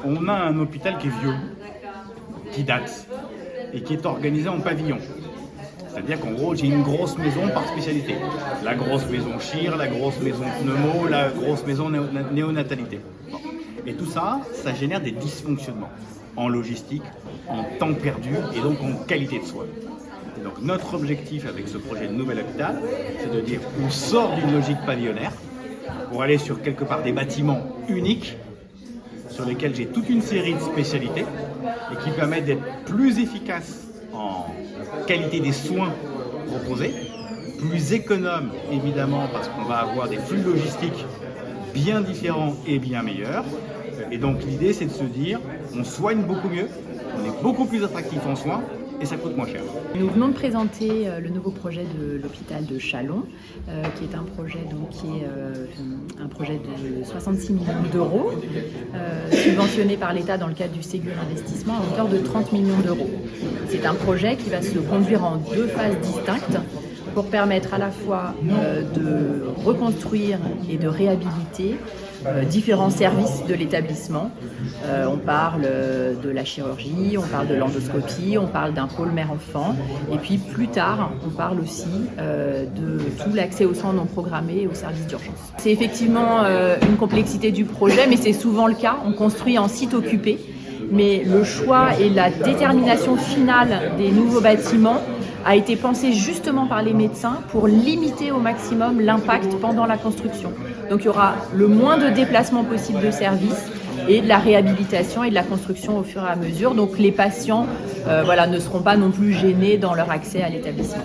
On a un hôpital qui est vieux, qui date et qui est organisé en pavillon. C'est-à-dire qu'en gros, j'ai une grosse maison par spécialité. La grosse maison chir, la grosse maison pneumo, la grosse maison néonatalité. Bon. Et tout ça, ça génère des dysfonctionnements en logistique, en temps perdu et donc en qualité de soins. Et donc notre objectif avec ce projet de nouvel hôpital, c'est de dire on sort d'une logique pavillonnaire pour aller sur quelque part des bâtiments uniques sur lesquels j'ai toute une série de spécialités et qui permettent d'être plus efficaces en qualité des soins proposés, plus économe évidemment parce qu'on va avoir des flux logistiques bien différents et bien meilleurs. Et donc l'idée c'est de se dire on soigne beaucoup mieux, on est beaucoup plus attractif en soins et ça coûte moins cher. Nous venons de présenter le nouveau projet de l'hôpital de Châlons, qui est un projet, un projet de 66 millions d'euros, subventionné par l'État dans le cadre du Ségur Investissement à hauteur de 30 millions d'euros. C'est un projet qui va se conduire en deux phases distinctes pour permettre à la fois de reconstruire et de réhabiliter différents services de l'établissement. On parle de la chirurgie, on parle de l'endoscopie, on parle d'un pôle mère-enfant et puis plus tard on parle aussi de tout l'accès aux soins non programmés et aux services d'urgence. C'est effectivement une complexité du projet, mais c'est souvent le cas. On construit en site occupé, mais le choix et la détermination finale des nouveaux bâtiments a été pensé justement par les médecins pour limiter au maximum l'impact pendant la construction. Donc il y aura le moins de déplacements possible de services et de la réhabilitation et de la construction au fur et à mesure. Donc les patients ne seront pas non plus gênés dans leur accès à l'établissement.